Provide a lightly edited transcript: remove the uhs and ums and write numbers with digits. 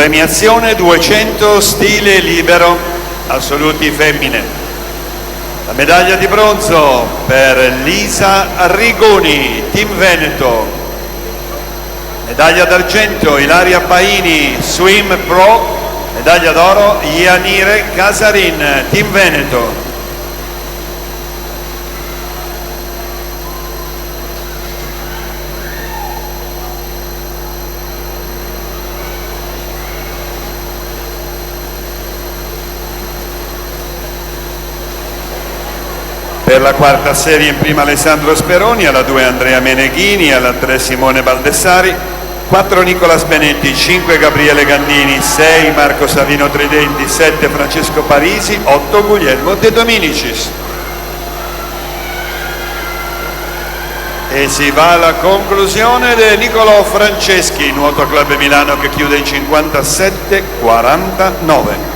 Premiazione 200 stile libero, assoluti femmine. La medaglia di bronzo per Lisa Rigoni, Team Veneto. Medaglia d'argento Ilaria Paini, Swim Pro. Medaglia d'oro Ianire Casarin, Team Veneto. Per la quarta serie in prima Alessandro Speroni, alla 2 Andrea Meneghini, alla 3 Simone Baldessari, 4 Nicola Spenetti, 5 Gabriele Gandini, 6 Marco Savino Tridenti, 7 Francesco Parisi, 8 Guglielmo De Dominicis. E si va alla conclusione del Nicolò Franceschi, Nuoto Club Milano, che chiude in 57-49.